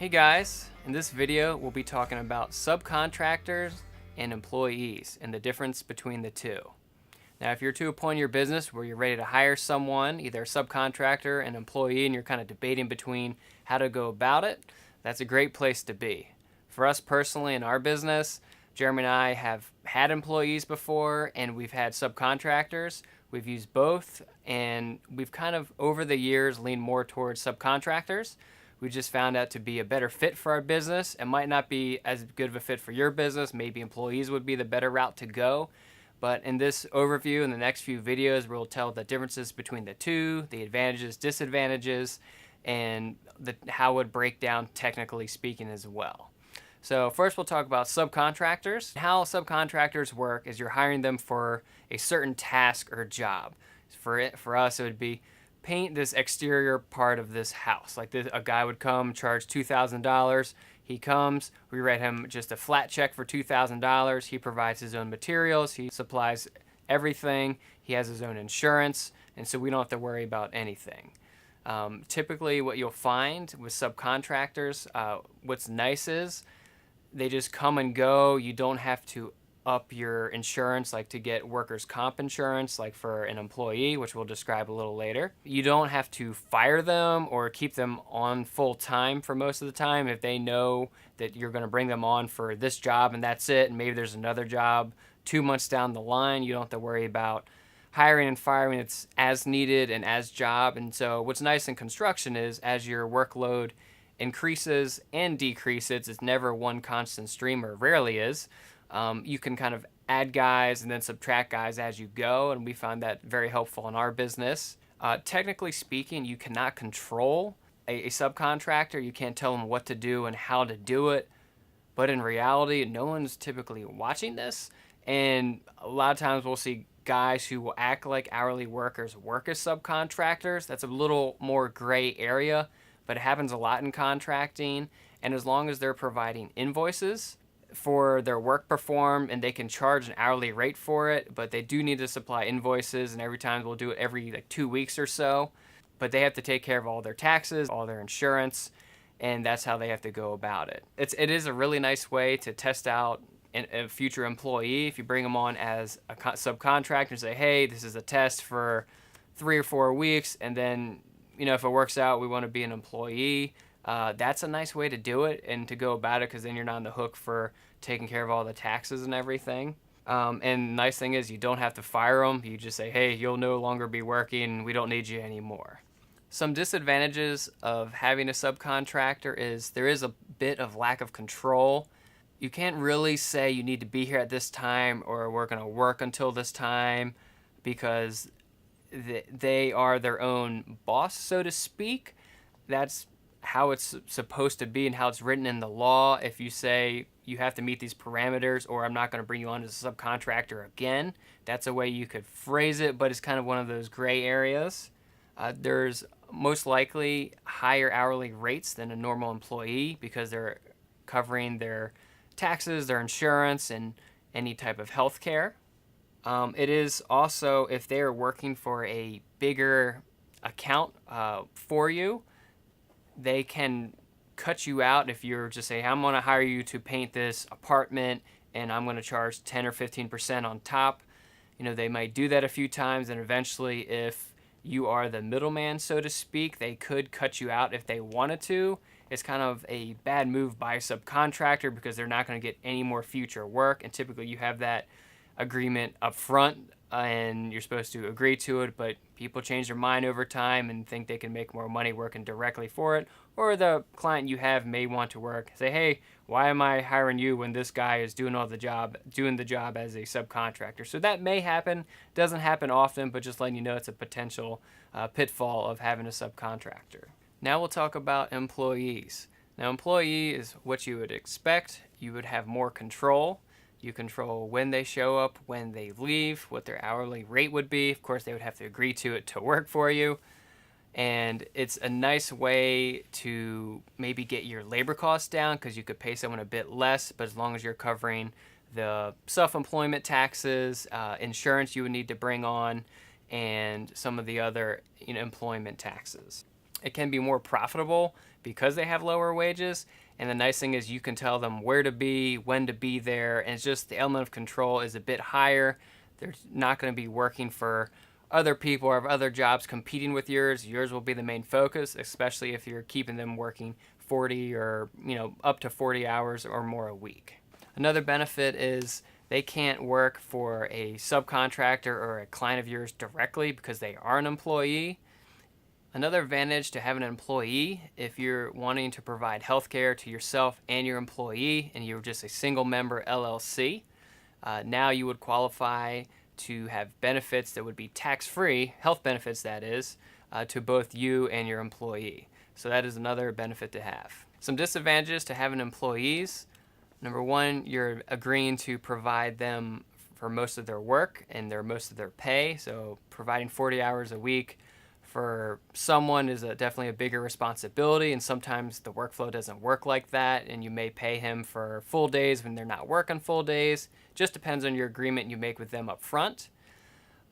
Hey guys, in this video we'll be talking about subcontractors and employees and the difference between the two. Now if you're to a point in your business where you're ready to hire someone, either a subcontractor, an employee, and you're kind of debating between how to go about it, that's a great place to be. For us personally in our business, Jeremy and I have had employees before and we've had subcontractors. We've used both and we've kind of over the years leaned more towards subcontractors. We just found out to be a better fit for our business. It might not be as good of a fit for your business. Maybe employees would be the better route to go. But in this overview, in the next few videos, we'll tell the differences between the two, the advantages, disadvantages, and how it would break down technically speaking as well. So first we'll talk about subcontractors. How subcontractors work is you're hiring them for a certain task or job. For us, it would be paint this exterior part of this house. Like this, a guy would come, charge $2,000. He comes, we write him just a flat check for $2,000. He provides his own materials. He supplies everything. He has his own insurance, and so we don't have to worry about anything. Typically what you'll find with subcontractors, what's nice is they just come and go. You don't have to up your insurance, like to get workers' comp insurance, like for an employee, which we'll describe a little later. You don't have to fire them or keep them on full time for most of the time if they know that you're going to bring them on for this job and that's it, and maybe there's another job 2 months down the line. You don't have to worry about hiring and firing. It's as needed and as job. And so what's nice in construction is as your workload increases and decreases, it's never one constant stream, or rarely is. You can kind of add guys and then subtract guys as you go, and we find that very helpful in our business. Technically speaking, you cannot control a subcontractor. You can't tell them what to do and how to do it, but in reality, no one's typically watching this, and a lot of times we'll see guys who will act like hourly workers work as subcontractors. That's a little more gray area, but it happens a lot in contracting, and as long as they're providing invoices for their work performed and they can charge an hourly rate for it, but they do need to supply invoices, and every time we'll do it every 2 weeks or so, but they have to take care of all their taxes, all their insurance, and that's how they have to go about it. It is a really nice way to test out a future employee. If you bring them on as a subcontractor and say, hey, this is a test for 3 or 4 weeks, and then if it works out, we want to be an employee. That's a nice way to do it and to go about it, because then you're not on the hook for taking care of all the taxes and everything. And the nice thing is you don't have to fire them. You just say, hey, you'll no longer be working. We don't need you anymore. Some disadvantages of having a subcontractor is there is a bit of lack of control. You can't really say you need to be here at this time or we're going to work until this time, because they are their own boss, so to speak. That's how it's supposed to be and how it's written in the law. If you say you have to meet these parameters, or I'm not going to bring you on as a subcontractor again, that's a way you could phrase it, but it's kind of one of those gray areas. There's most likely higher hourly rates than a normal employee because they're covering their taxes, their insurance, and any type of health care. It is also, if they are working for a bigger account for you, they can cut you out if you're just say, I'm going to hire you to paint this apartment and I'm going to charge 10 or 15% on top. They might do that a few times, and eventually if you are the middleman, so to speak, they could cut you out if they wanted to. It's kind of a bad move by a subcontractor because they're not going to get any more future work, and typically you have that agreement up front and you're supposed to agree to it, but people change their mind over time and think they can make more money working directly for it, or the client you have may want to work, say, hey, why am I hiring you when this guy is doing the job as a subcontractor? So that may happen. Doesn't happen often, but just letting you know it's a potential pitfall of having a subcontractor. Now we'll talk about employees. Now, employee is what you would expect. You would have more control. You control when they show up, when they leave, what their hourly rate would be. Of course, they would have to agree to it to work for you. And it's a nice way to maybe get your labor costs down, because you could pay someone a bit less, but as long as you're covering the self-employment taxes, insurance you would need to bring on, and some of the other employment taxes. It can be more profitable because they have lower wages. And the nice thing is you can tell them where to be, when to be there, and it's just the element of control is a bit higher. They're not going to be working for other people or have other jobs competing with yours. Yours will be the main focus, especially if you're keeping them working 40 or up to 40 hours or more a week. Another benefit is they can't work for a subcontractor or a client of yours directly because they are an employee. Another advantage to having an employee, if you're wanting to provide health care to yourself and your employee and you're just a single member LLC, now you would qualify to have benefits that would be tax-free, health benefits that is, to both you and your employee. So that is another benefit to have. Some disadvantages to having employees. Number one, you're agreeing to provide them for most of their work and most of their pay. So providing 40 hours a week for someone is definitely a bigger responsibility, and sometimes the workflow doesn't work like that, and you may pay him for full days when they're not working full days. Just depends on your agreement you make with them up front.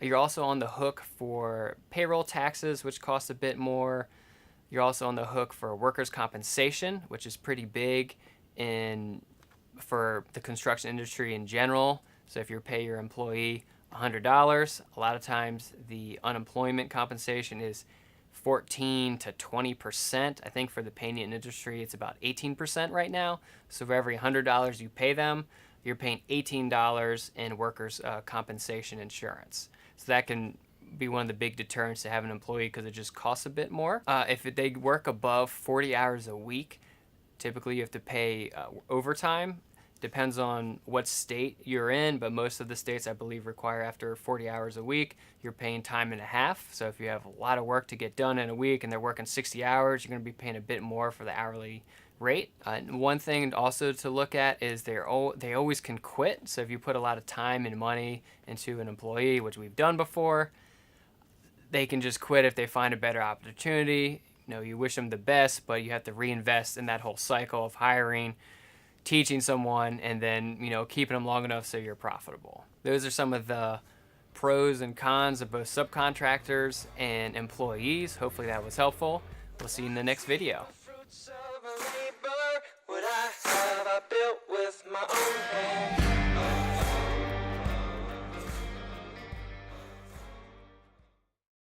You're also on the hook for payroll taxes, which cost a bit more. You're also on the hook for workers' compensation, which is pretty big for the construction industry in general. So if you pay your employee $100, a lot of times the unemployment compensation is 14 to 20%. I think for the painting industry, it's about 18% right now. So for every $100 you pay them, you're paying $18 in workers' compensation insurance. So that can be one of the big deterrents to have an employee because it just costs a bit more. If they work above 40 hours a week, typically you have to pay overtime. Depends on what state you're in, but most of the states, I believe, require after 40 hours a week, you're paying time and a half. So if you have a lot of work to get done in a week and they're working 60 hours, you're going to be paying a bit more for the hourly rate. One thing also to look at is they always can quit. So if you put a lot of time and money into an employee, which we've done before, they can just quit if they find a better opportunity. You wish them the best, but you have to reinvest in that whole cycle of hiring, teaching someone, and then keeping them long enough so you're profitable. Those are some of the pros and cons of both subcontractors and employees. Hopefully that was helpful. We'll see you in the next video.